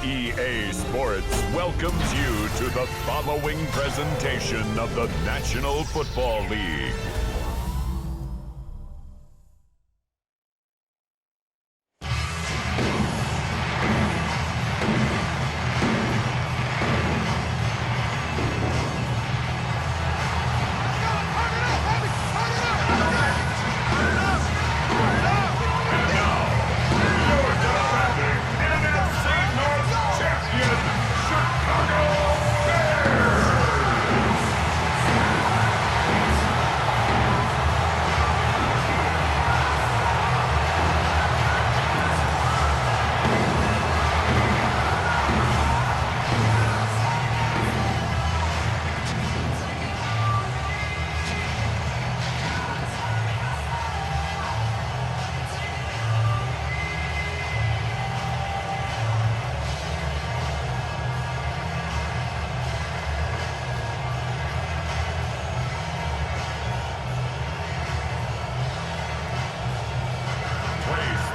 EA Sports welcomes you to the following presentation of the National Football League.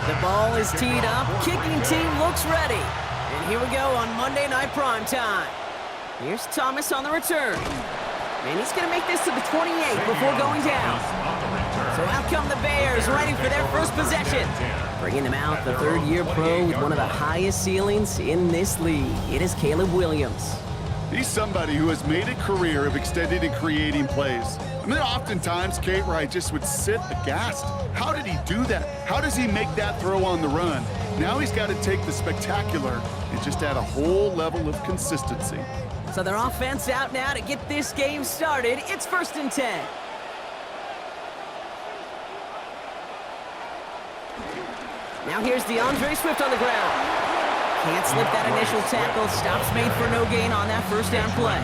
The ball is teed up, kicking team looks ready. And here we go on Monday Night Primetime. Here's Thomas on the return. And he's going to make this to the 28 before going down. So out come the Bears, ready for their first possession. Bringing them out, the third-year pro with one of the highest ceilings in this league. It is Caleb Williams. He's somebody who has made a career of extending and creating plays. I mean, oftentimes, Kate, where I just would sit aghast. How did he do that? How does he make that throw on the run? Now he's got to take the spectacular and just add a whole level of consistency. So their offense out now to get this game started. It's 1st and 10. Now here's DeAndre Swift on the ground. Can't slip that initial tackle. Stops made for no gain on that first down play.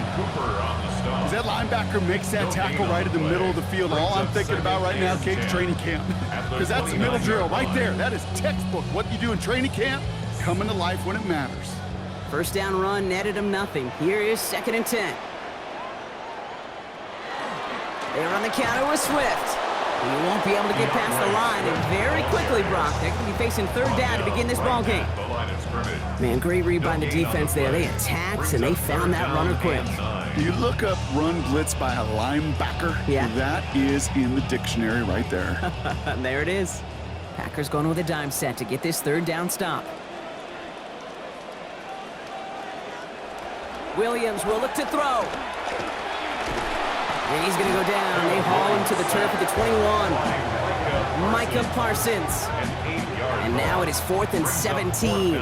As that linebacker makes that tackle right in the middle of the field, all I'm thinking about right now, Kate, training camp. Because that's the middle drill right there. That is textbook. What you do in training camp, coming to life when it matters. First down run netted him nothing. Here is 2nd and 10. They run the counter with Swift. He won't be able to get past the line, and very quickly, Brock, they're going to be facing 3rd down to begin this ball game. Man, great read by the defense there. They attacked, and they found that runner quick. You look up run blitz by a linebacker, that is in the dictionary right there. There it is. Packers going with a dime set to get this 3rd down stop. Williams will look to throw. And he's going to go down. They haul him to the turf at the 21. Micah Parsons. And now it is 4th and 17.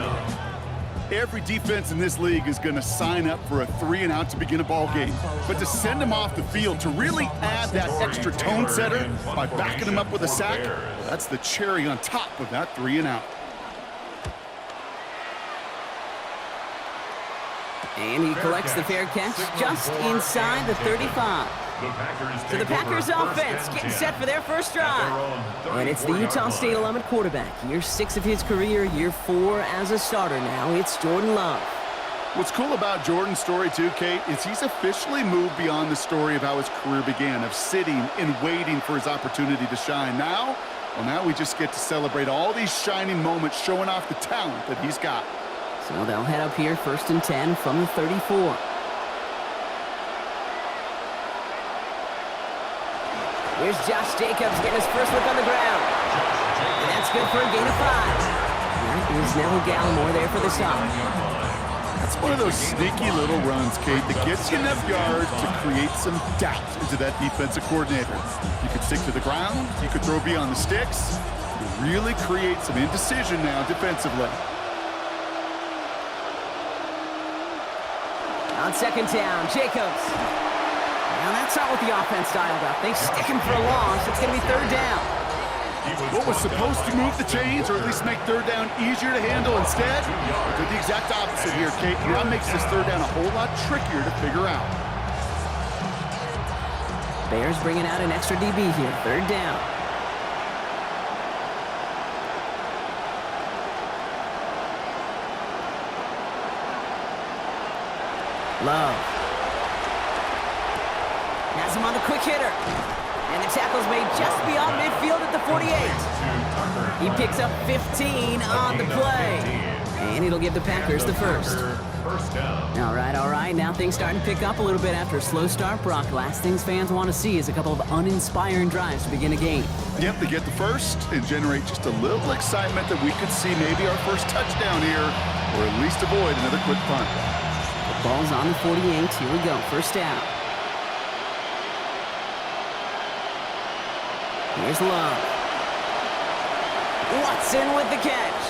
Every defense in this league is going to sign up for a 3-and-out to begin a ball game. But to send him off the field, to really add that extra tone setter by backing him up with a sack, that's the cherry on top of that 3-and-out. And he collects the fair catch just inside the 35. So the Packers offense getting set for their first drive. And it's the Utah State 11 quarterback. Year 6 of his career, year 4 as a starter now. It's Jordan Love. What's cool about Jordan's story too, Kate, is he's officially moved beyond the story of how his career began, of sitting and waiting for his opportunity to shine. Now we just get to celebrate all these shining moments, showing off the talent that he's got. So they'll head up here 1st and 10 from the 34. Here's Josh Jacobs getting his first look on the ground. And that's good for a gain of 5. That is Neville Gallimore there for the stop. That's one of those sneaky little runs, Kate, that gets you enough yards to create some doubt into that defensive coordinator. You could stick to the ground, you could throw beyond the sticks. You really create some indecision now defensively. On 2nd down, Jacobs. Now that's not what the offense dialed up. They stick him for a loss. It's going to be 3rd down. What was supposed to move the chains, or at least make 3rd down easier to handle instead, did the exact opposite here, Kate. Now makes this 3rd down a whole lot trickier to figure out. Bears bringing out an extra DB here. 3rd down. Love. Has him on the quick hitter. And the tackle's made just beyond midfield at the 48. He picks up 15 on the play. And it'll give the Packers the first. First down. All right. Now things starting to pick up a little bit after a slow start, Brock. Last things fans want to see is a couple of uninspiring drives to begin a game. Yep, they get the first and generate just a little excitement that we could see maybe our first touchdown here, or at least avoid another quick punt. The ball's on the 48. Here we go. First down. Here's Love. Watson with the catch.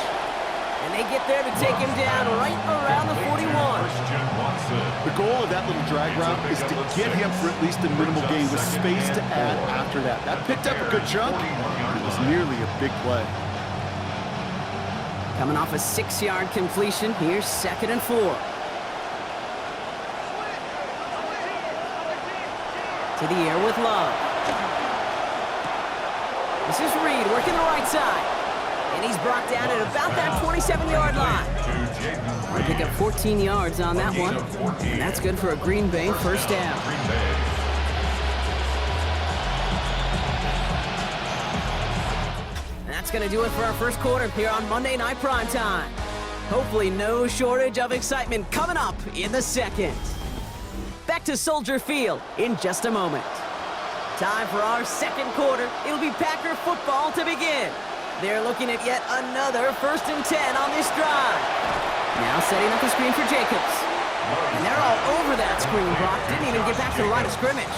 And they get there to take him down right around the 41. The goal of that little drag route is to get him for at least a minimal gain with space to add after that. That picked up a good chunk, and it was nearly a big play. Coming off a 6-yard completion, here's 2nd and 4. To the air with Love. This is Reed working the right side. And he's brought down at about that 27-yard line. They pick up 14 yards on that one. And that's good for a Green Bay first down. And that's going to do it for our first quarter here on Monday Night Primetime. Hopefully no shortage of excitement coming up in the second. Back to Soldier Field in just a moment. Time for our second quarter. It'll be Packer football to begin. They're looking at yet another 1st and 10 on this drive. Now setting up the screen for Jacobs. And they're all over that screen, Brock. Didn't even get back to the line of scrimmage.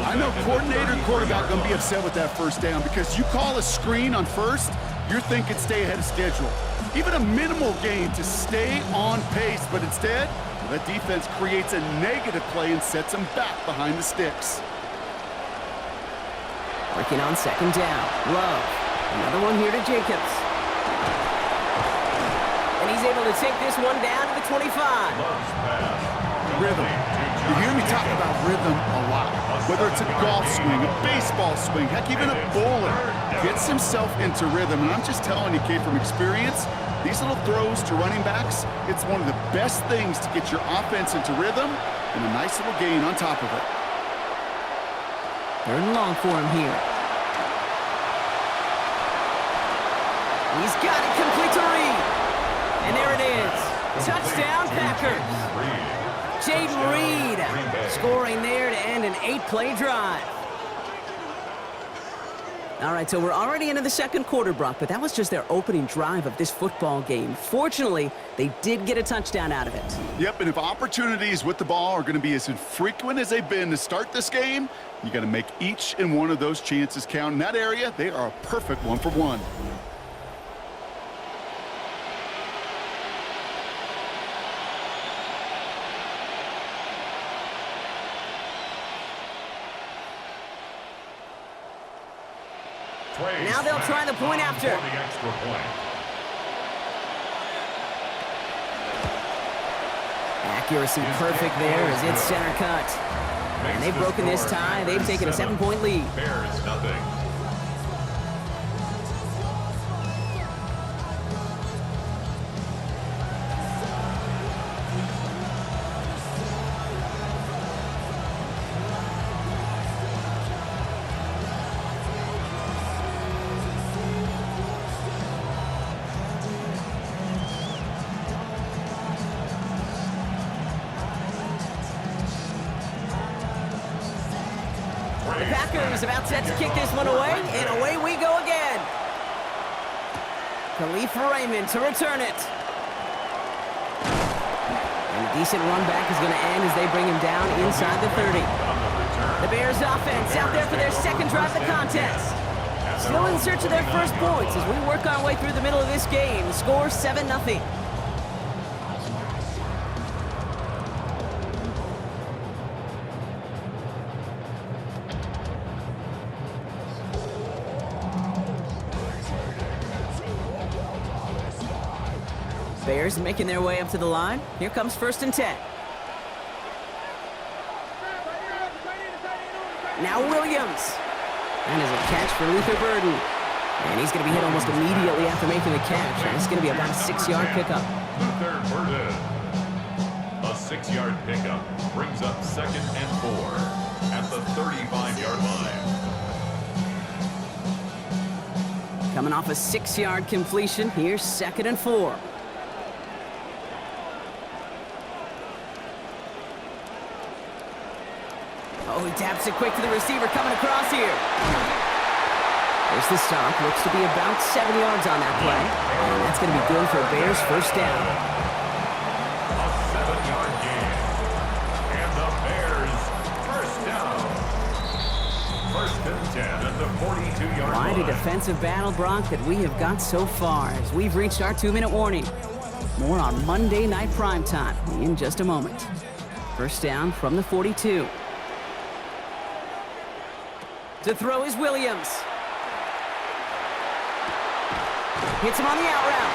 I know coordinator and quarterback going to be upset with that first down because you call a screen on first, you're thinking stay ahead of schedule. Even a minimal gain to stay on pace, but instead, that defense creates a negative play and sets them back behind the sticks. Working on 2nd down. Love. Another one here to Jacobs. And he's able to take this one down to the 25. Rhythm. You hear me talk about rhythm a lot. Whether it's a golf swing, a baseball swing, heck, even a bowler gets himself into rhythm. And I'm just telling you, Kate, from experience, these little throws to running backs, it's one of the best things to get your offense into rhythm and a nice little gain on top of it. 3rd and long for him here. He's got it complete to Reed. And there it is. Touchdown, Packers. Jaden Reed scoring there to end an 8-play drive. All right, so we're already into the second quarter, Brock, but that was just their opening drive of this football game. Fortunately, they did get a touchdown out of it. Yep, and if opportunities with the ball are going to be as infrequent as they've been to start this game, you got to make each and one of those chances count. In that area, they are a perfect 1-for-1. Now they'll try the point after. Accuracy perfect there as it's center cut. And they've broken this tie. They've taken a 7-point lead. Bears nothing. The Packers about set to kick this one away, and away we go again. Khalif Raymond to return it. And a decent run back is going to end as they bring him down inside the 30. The Bears offense out there for their second drive of the contest. Still in search of their first points as we work our way through the middle of this game. The score 7-0. Bears making their way up to the line. Here comes 1st and 10. Now Williams. That is a catch for Luther Burden. And he's going to be hit almost immediately after making the catch. And it's going to be about a 6-yard pickup. Luther Burden. A 6-yard pickup brings up 2nd and 4 at the 35-yard line. Coming off a 6-yard completion, here's 2nd and 4. Oh, he taps it quick to the receiver coming across here. There's the stop. Looks to be about 7 yards on that play. And that's going to be good for Bears first down. A 7-yard gain. And the Bears first down. First and 10 at the 42-yard line. Quite a defensive battle, Brock, that we have got so far as we've reached our 2-minute warning. More on Monday Night Primetime in just a moment. First down from the 42. To throw is Williams. Hits him on the out route.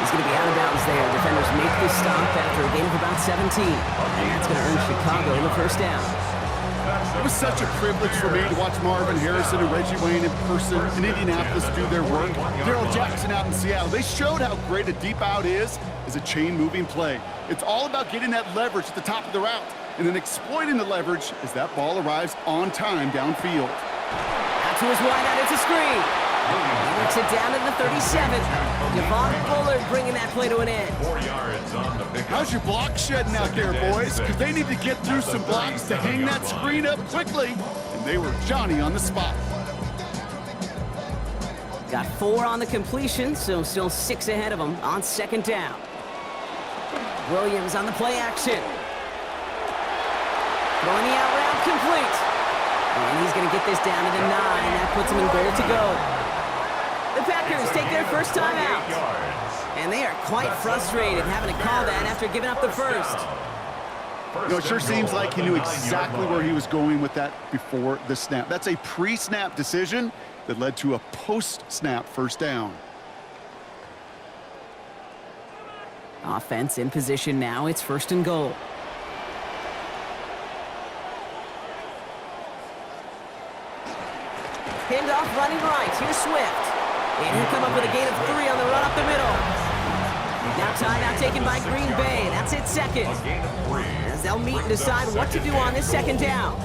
He's going to be out of bounds there. Defenders make this stop after a gain of about 17. And that's going to earn Chicago the first down. It was such a privilege for me to watch Marvin Harrison and Reggie Wayne in person in Indianapolis do their work. Darrell Jackson out in Seattle. They showed how great a deep out is as a chain-moving play. It's all about getting that leverage at the top of the route and then exploiting the leverage as that ball arrives on time downfield. Out to his wide out, it's a screen. He works it down to the 37. Devon Bullard bringing that play to an end. 4 yards on the pickup. How's your block shedding out there, boys? Because they need to get through some blocks to hang that screen up quickly. And they were Johnny on the spot. Got 4 on the completion, so still 6 ahead of him on second down. Williams on the play action. Throwing the out route complete. And he's going to get this down to the 9. That puts him in goal to go. The Packers take their first time out. And they are quite frustrated having to call that after giving up the first. You know, it sure seems like he knew exactly where he was going with that before the snap. That's a pre-snap decision that led to a post-snap first down. Offense in position now. It's first and goal. Pinned off running right. Here's Swift. And he'll come up with a gain of 3 on the run up the middle. Now timeout taken by Green Bay. That's it second. As they'll meet and decide what to do on this second down.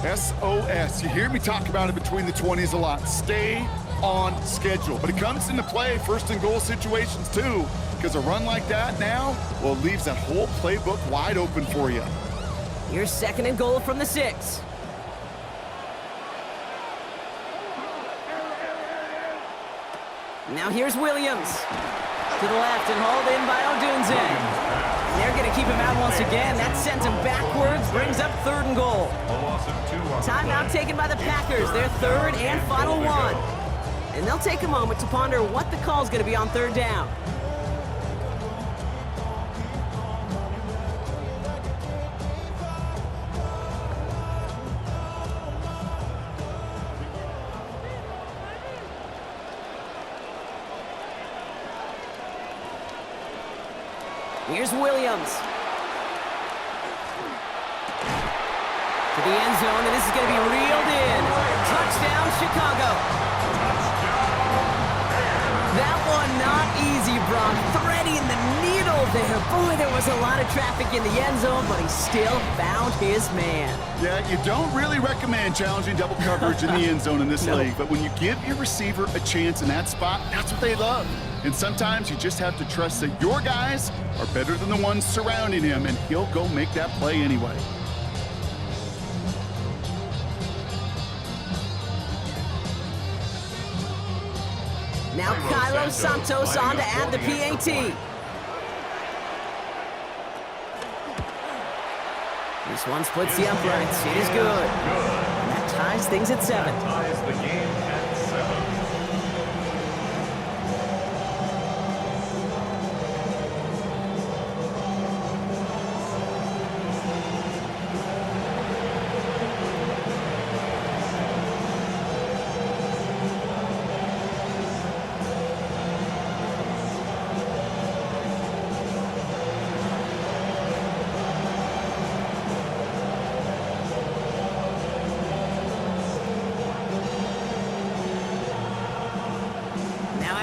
SOS. You hear me talk about it between the 20s a lot. Stay on schedule. But it comes into play first and goal situations too. Because a run like that now, well, it leaves that whole playbook wide open for you. Here's second and goal from the 6. Now here's Williams. To the left and hauled in by Odunze. They're going to keep him out once again. That sends him backwards, brings up third and goal. Timeout taken by the Packers, their third and final one. And they'll take a moment to ponder what the call's going to be on third down. Here's Williams. To the end zone, and this is going to be reeled in. Touchdown, Chicago. That one not easy, Brock. Threading the needle there. Boy, there was a lot of traffic in the end zone, but he still found his man. Yeah, you don't really recommend challenging double coverage in the end zone in this league, but when you give your receiver a chance in that spot, that's what they love. And sometimes you just have to trust that your guys are better than the ones surrounding him, and he'll go make that play anyway. Now Cairo Santos on to add the PAT. This one splits the uprights. It is good. And that ties things at 7. Ties the game at 7.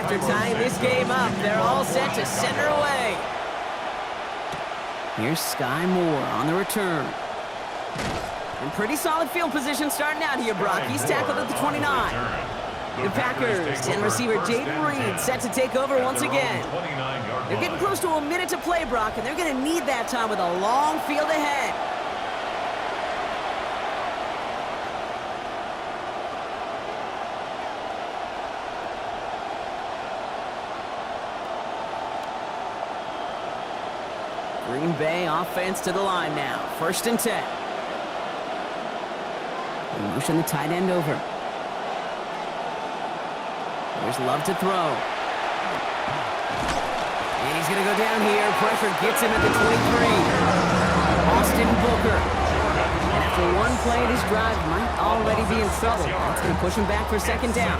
After tying this game up, they're all set to send her away. Here's Sky Moore on the return. In pretty solid field position starting out here, Brock. He's tackled at the 29. The Packers and receiver Jaden Reed set to take over once again. They're getting close to a minute to play, Brock, and they're going to need that time with a long field ahead. Green Bay offense to the line now. 1st and 10. They motion the tight end over. There's Love to throw. And he's going to go down here. Pressure gets him at the 23. Austin Booker. And after one play, this drive might already be in trouble. That's going to push him back for 2nd down.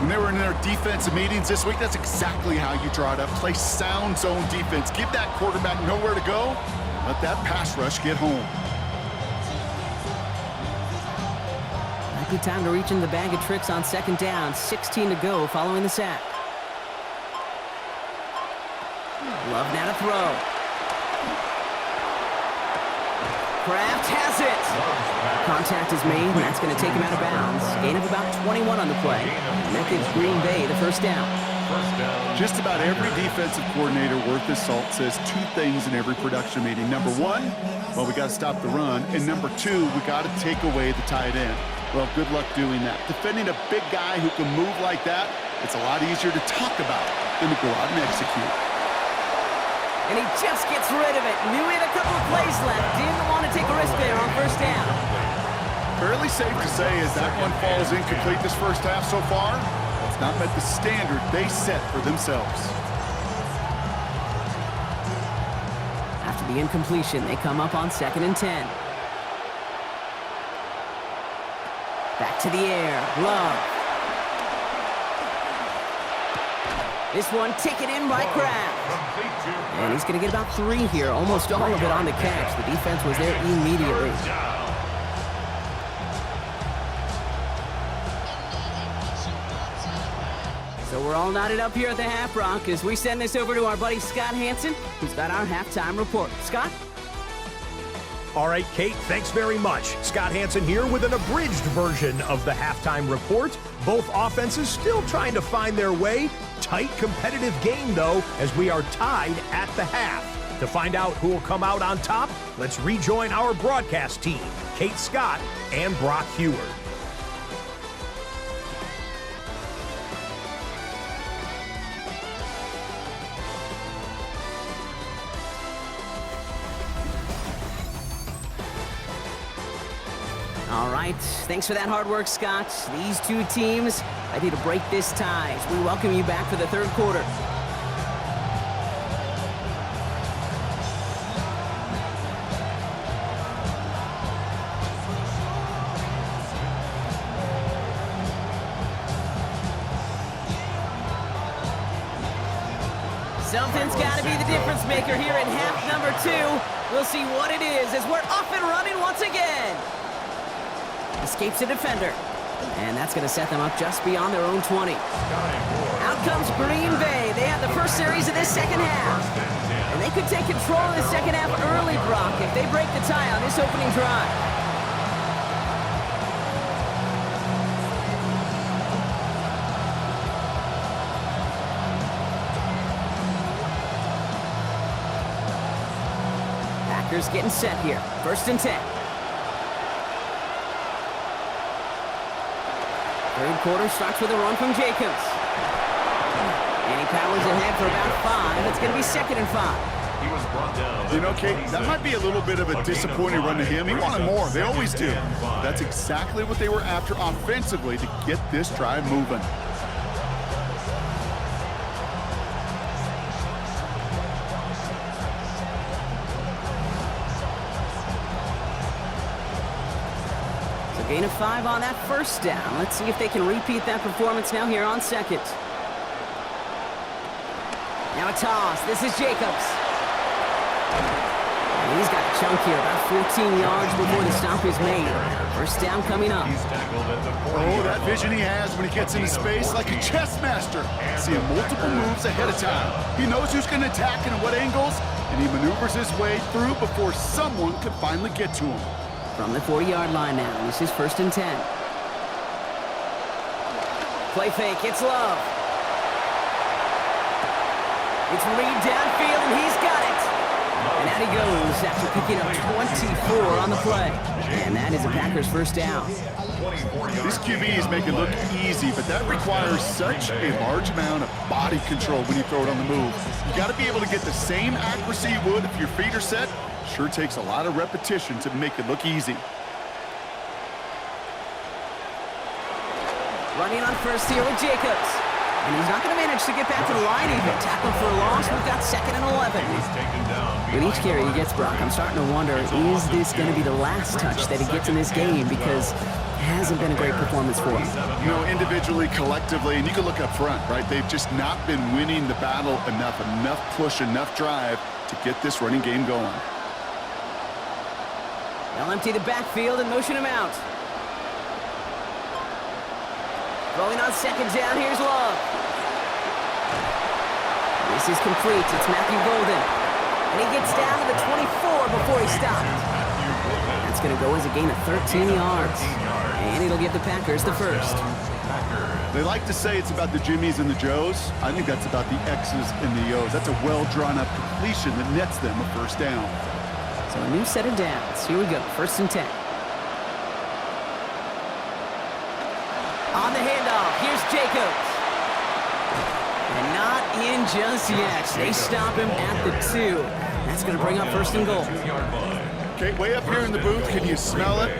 When they were in their defensive meetings this week, that's exactly how you draw it up. Play sound zone defense. Give that quarterback nowhere to go. Let that pass rush get home. Might be time to reach in the bag of tricks on 2nd down. 16 to go following the sack. Love now to throw. Kraft has it. Contact is made, and that's going to take him out of bounds. Gain of about 21 on the play. And that gives Green Bay the 1st down. Just about every defensive coordinator worth his salt says 2 things in every production meeting. Number 1, well, we got to stop the run. And number 2, we got to take away the tight end. Well, good luck doing that. Defending a big guy who can move like that, it's a lot easier to talk about than to go out and execute. And he just gets rid of it. Knew he had a couple of plays left. Didn't want to take a risk there on 1st down. Fairly safe to say as that one falls incomplete this 1st half so far, it's not met the standard they set for themselves. After the incompletion, they come up on 2nd and 10. Back to the air. Love. This one taken in by Kraft. And he's going to get about 3 here, almost all of it on the catch. The defense was there immediately. So we're all knotted up here at the Half Rock as we send this over to our buddy Scott Hansen, who's got our halftime report. Scott? All right, Kate, thanks very much. Scott Hansen here with an abridged version of the halftime report. Both offenses still trying to find their way. Tight, competitive game, though, as we are tied at the half. To find out who will come out on top, let's rejoin our broadcast team, Kate Scott and Brock Heward. All right, thanks for that hard work, Scott. These 2 teams ready to break this tie as we welcome you back for the 3rd quarter. Something's got to be the difference maker here in half number 2. We'll see what it is as we're off and running once again. Escapes a defender. And that's going to set them up just beyond their own 20. Out comes Green Bay. They have the first series of this 2nd half. And they could take control of the 2nd half early, Brock, if they break the tie on this opening drive. Packers getting set here. 1st and 10. 3rd quarter starts with a run from Jacobs. And he powers ahead for about 5. It's going to be 2nd and 5. He was brought down. You know, Kate, that might be a little bit of a disappointing run to him. He wanted more. They always do. That's exactly what they were after offensively to get this drive moving. Gain of 5 on that 1st down. Let's see if they can repeat that performance now here on 2nd. Now a toss. This is Jacobs. And he's got a chunk here, about 14 yards before the stop is made. 1st down coming up. Oh, that vision he has when he gets into space like a chess master. Seeing multiple moves ahead of time. He knows who's going to attack and at what angles, and he maneuvers his way through before someone could finally get to him. From the 40-yard line now, this is 1st and 10. Play fake, it's Love. It's Reed downfield, and he's got it. And he goes after picking up 24 on the play. And that is a Packers first down. This QB is making it look easy, but that requires such a large amount of body control when you throw it on the move. You got to be able to get the same accuracy you would if your feet are set. Sure takes a lot of repetition to make it look easy. Running on first here with Jacobs. And he's not going to manage to get back to the line even. Tackle for a loss. We've got 2nd and 11. With each carry he gets, Brock, I'm starting to wonder, is this going to be the last touch that he gets in this game? Because it hasn't been a great performance for him. You know, individually, collectively, and you can look up front, right? They've just not been winning the battle enough push, enough drive to get this running game going. They'll empty the backfield and motion him out. Throwing on 2nd down, here's Love. This is complete, it's Matthew Golden. And he gets down to the 24 before he stopped. That's going to go as a gain of 13 yards. And it'll give the Packers the first. They like to say it's about the Jimmies and the Joes. I think that's about the X's and the O's. That's a well-drawn-up completion that nets them a first down. So a new set of downs. Here we go, 1st and 10. On the handoff, here's Jacobs. And not in just yet. They stop him at the 2. That's going to bring up 1st and goal. Okay, way up here in the booth, can you smell it?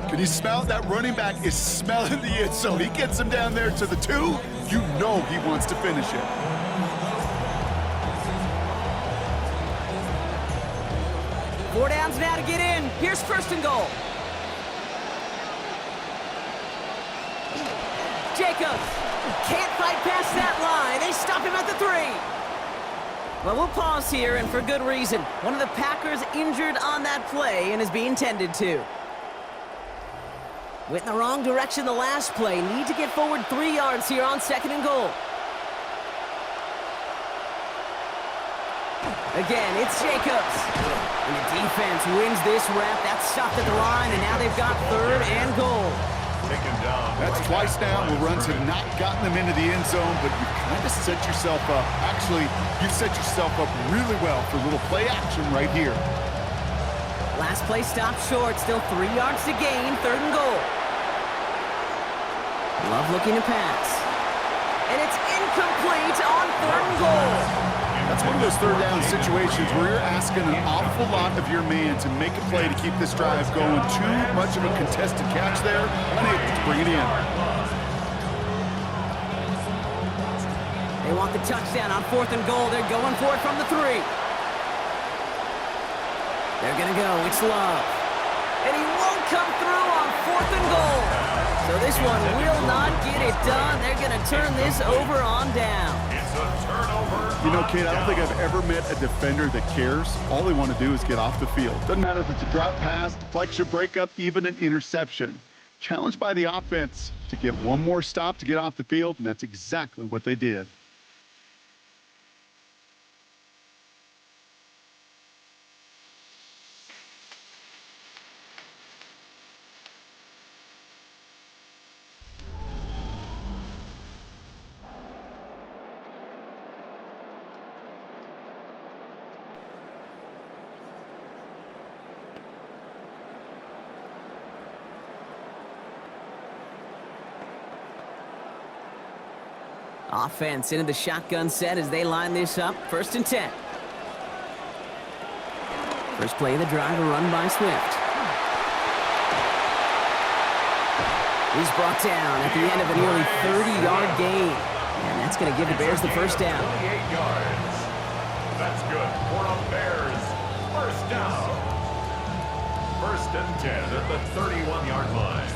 Can you smell it? That running back is smelling the end zone. He gets him down there to the 2. You know he wants to finish it. Four downs now to get in. Here's 1st and goal. Jacobs can't fight past that line. They stop him at the 3. Well, we'll pause here, and for good reason. One of the Packers injured on that play and is being tended to. Went in the wrong direction the last play. Need to get forward 3 yards here on 2nd and goal. Again, it's Jacobs. And the defense wins this rep. That's stopped at the line, and now they've got 3rd and goal. That's twice now where runs have not gotten them into the end zone, but you've kind of set yourself up. Actually, you've set yourself up really well for a little play action right here. Last play stopped short. Still 3 yards to gain. 3rd and goal. Love looking to pass. And it's incomplete on 3rd and goal. That's one of those 3rd down situations where you're asking an awful lot of your man to make a play to keep this drive going. Too much of a contested catch there, unable to bring it in. They want the touchdown on 4th and goal. They're going for it from the 3. They're going to go. It's Love. And he won't come through on 4th and goal. So this one will not get it done. They're going to turn this over on down. You know, Kate, I don't think I've ever met a defender that cares. All they want to do is get off the field. Doesn't matter if it's a drop pass, deflection, breakup, even an interception. Challenged by the offense to get one more stop to get off the field, and that's exactly what they did. Offense into the shotgun set as they line this up. 1st and 10. First play of the drive, a run by Swift. He's brought down at the end of a nearly 30-yard gain. And that's going to give the Bears the first down. 28 yards. That's good for a Bears first down. 1st and 10 at the 31-yard line.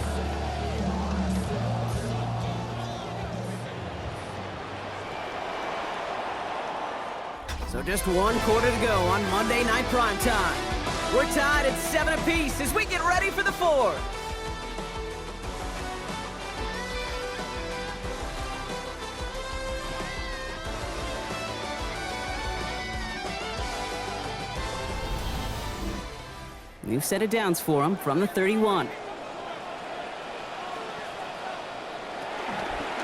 So just 1 quarter to go on Monday Night Primetime. We're tied at 7 apiece as we get ready for the 4th. New set of downs for him from the 31.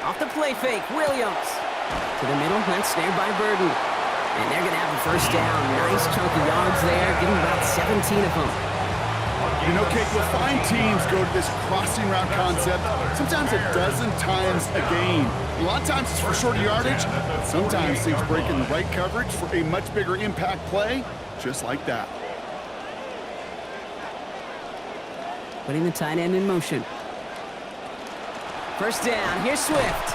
Off the play fake, Williams. To the middle, that's snared by Burden. And they're going to have the first down. Nice chunk of yards there. Give them about 17 of them. You know, Kate, you'll find teams go to this crossing route concept sometimes a dozen times a game. A lot of times it's for shorter yardage. Sometimes teams break in the right coverage for a much bigger impact play, just like that. Putting the tight end in motion. First down. Here's Swift.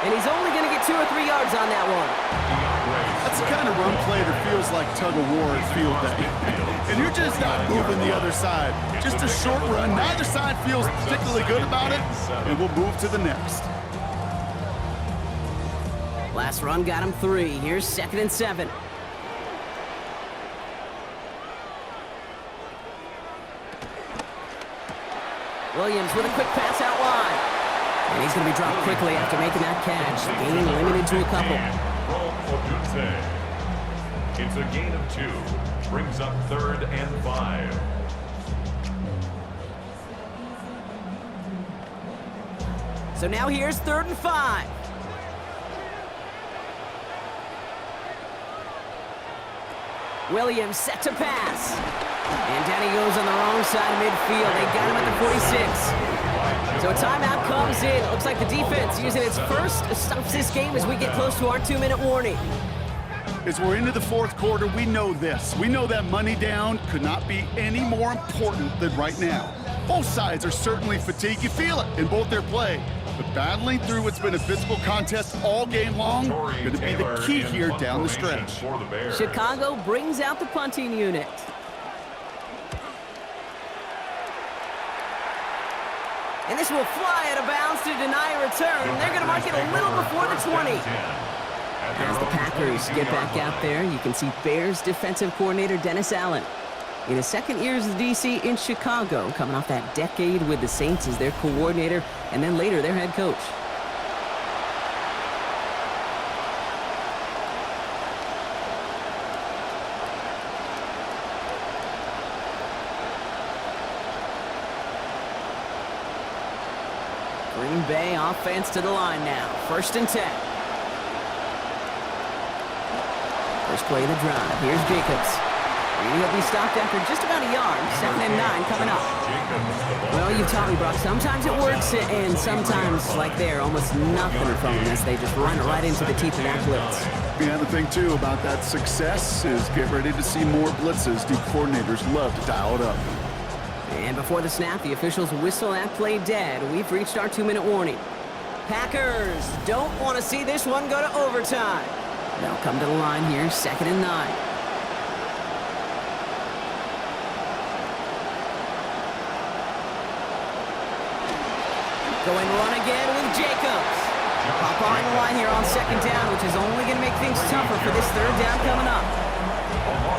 And he's only going to get 2 or 3 yards on that one. That's the kind of run play that feels like tug-of-war at field day. And you're just not moving the other side. Just a short run. Neither side feels particularly good about it, and we'll move to the next. Last run got him 3. Here's 2nd and 7. Williams with a quick pass out wide. And he's going to be dropped quickly after making that catch. Gain limited to a couple. It's a gain of 2. Brings up 3rd and 5. So now here's 3rd and 5. Williams set to pass. And down he goes on the wrong side of midfield. They got him at the 46. So a timeout comes in. Looks like the defense using its first stops this game as we get close to our 2-minute warning. As we're into the 4th quarter, we know this. We know that money down could not be any more important than right now. Both sides are certainly fatigued. You feel it in both their play. But battling through what's been a physical contest all game long, going to be the key here down the stretch. Chicago brings out the punting unit. And this will fly out of bounds to deny a return. They're going to mark it a little before the 20. As the Packers get back out there, you can see Bears defensive coordinator Dennis Allen. In his 2nd year as the DC in Chicago, coming off that decade with the Saints as their coordinator, and then later their head coach. Green Bay offense to the line now. 1st and 10. First play of the drive. Here's Jacobs. And he'll be stopped after just about a yard. 2nd and 9 coming up. Well, you've taught me, Brock. Sometimes it works, and sometimes, like there, almost nothing from them as they just run right into the teeth of that blitz. Yeah, the thing, too, about that success is get ready to see more blitzes. The coordinators love to dial it up. And before the snap, the officials whistle that play dead. We've reached our 2-minute warning. Packers don't want to see this one go to overtime. They'll come to the line here, 2nd and 9. Going run again with Jacobs. Pop on the line here on 2nd down, which is only going to make things tougher for this 3rd down coming up.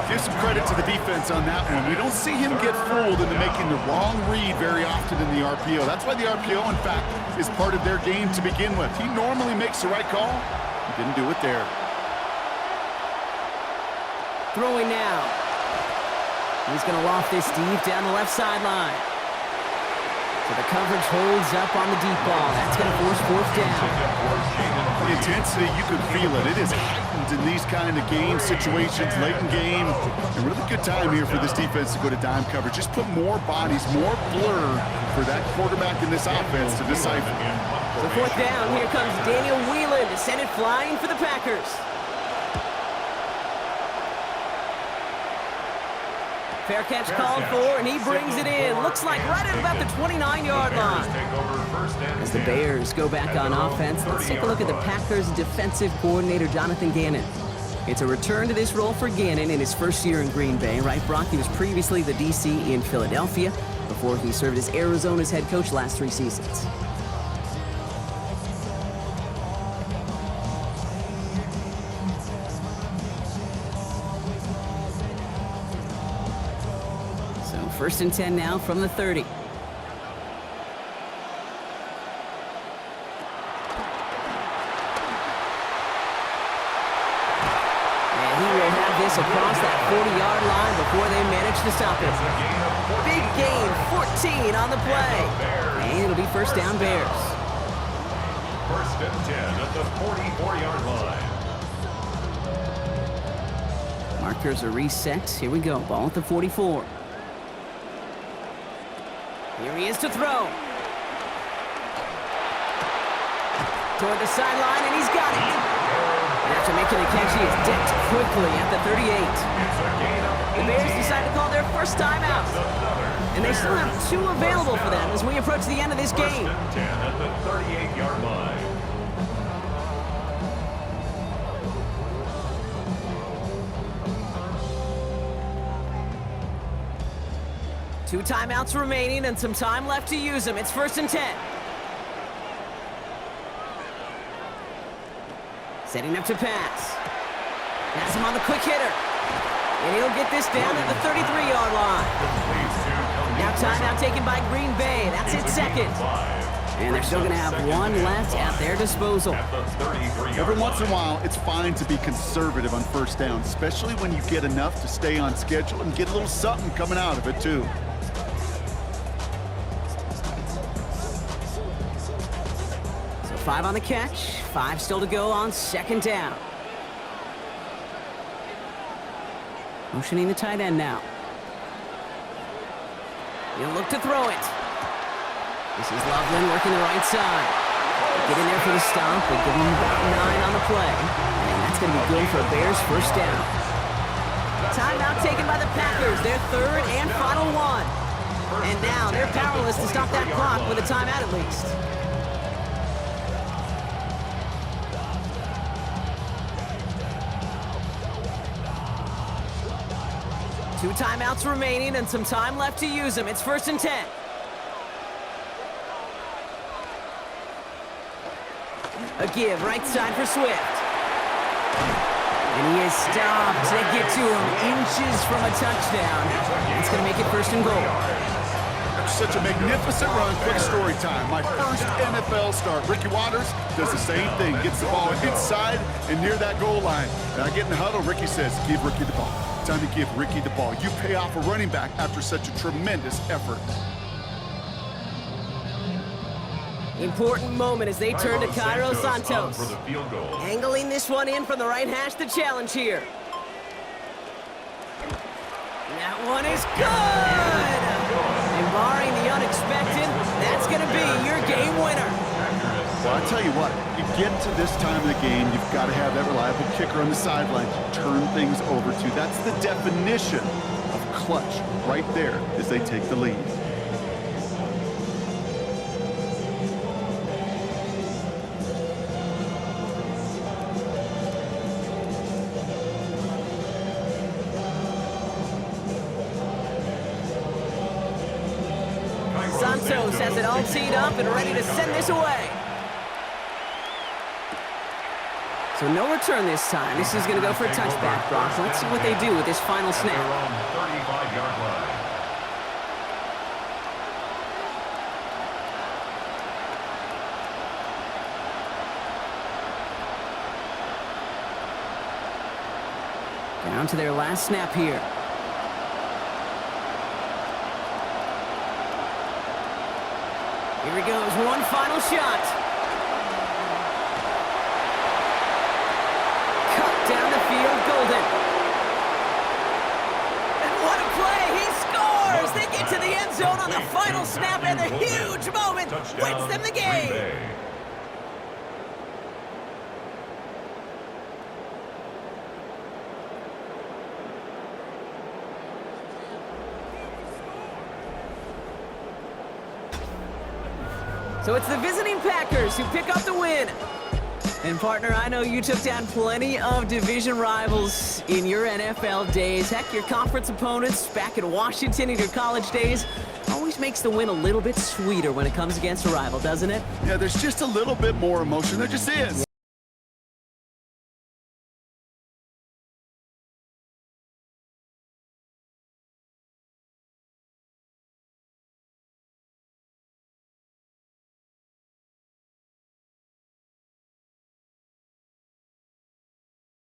Give some credit to the defense on that one. We don't see him get fooled into making the wrong read very often in the RPO. That's why the RPO, in fact, is part of their game to begin with. He normally makes the right call. He didn't do it there. Throwing now. He's going to loft this deep down the left sideline. So the coverage holds up on the deep ball. That's going to force 4th down. The intensity, you can feel it. It is heightened in these kind of game situations, late in game. A really good time here for this defense to go to dime coverage. Just put more bodies, more blur for that quarterback in this offense to decipher. So 4th down, here comes Daniel Whelan to send it flying for the Packers. Fair catch called for, and he brings it in. Looks like right at about the 29-yard line. As the Bears go back on offense, let's take a look at the Packers defensive coordinator, Jonathan Gannon. It's a return to this role for Gannon in his 1st year in Green Bay. Right, Brock? He was previously the DC in Philadelphia before he served as Arizona's head coach last 3 seasons. So 1st and 10 now from the 30. Across that 40-yard line before they manage to stop it. Big gain, 14 on the play. And it'll be 1st down Bears. 1st and 10 at the 44-yard line. Markers are reset. Here we go. Ball at the 44. Here he is to throw. Toward the sideline, and he's got it. And after making the catch, he is dipped quickly at the 38. The Bears decide to call their first timeout. And they still have 2 available for them as we approach the end of this game. 10 at the 38-yard line. Two timeouts remaining and some time left to use them. It's 1st and 10. Setting up to pass. Pass him on the quick hitter. And he'll get this down at the 33-yard line. Now timeout taken by Green Bay. That's its 2nd. And they're still going to have 1 left at their disposal. Every once in a while, it's fine to be conservative on 1st down, especially when you get enough to stay on schedule and get a little something coming out of it, too. So 5 on the catch, 5 still to go on 2nd down. Motioning the tight end now. He'll look to throw it. This is Loveland working the right side. Get in there for the stop. They give him about 9 on the play. And that's going to be good for Bears' 1st down. Timeout taken by the Packers. Their 3rd and final one. And now they're powerless to stop that clock with a timeout at least. Two timeouts remaining and some time left to use them. It's 1st and 10. A give right side for Swift. And he is stopped to get to him inches from a touchdown. It's going to make it 1st and goal. Such a magnificent run. Quick story time. My first NFL start. Ricky Watters does the same thing. Gets the ball inside and near that goal line. And I get in the huddle. Ricky says, give Ricky the ball. Time to give Ricky the ball. You pay off a running back after such a tremendous effort. Important moment as they turn to Cairo Santos. Angling this one in from the right hash to challenge here. That one is good! And barring the unexpected, that's going to be your game winner. Well, I'll tell you what, you get to this time of the game, you've got to have that reliable kicker on the sideline to turn things over to. That's the definition of clutch right there as they take the lead. Santos has it all teed up and ready to send this away. So no return this time. This is going to go for a touchback, Brock. Let's see what they do with this final snap. 35-yard line. Down to their last snap here. Here he goes, one final shot. Cut down the field, Golden. And what a play, he scores! They get to the end zone on the final snap, and the huge moment wins them the game. So it's the visiting Packers who pick up the win. And partner, I know you took down plenty of division rivals in your NFL days. Heck, your conference opponents back in Washington in your college days. Always makes the win a little bit sweeter when it comes against a rival, doesn't it? Yeah, there's just a little bit more emotion. There just is.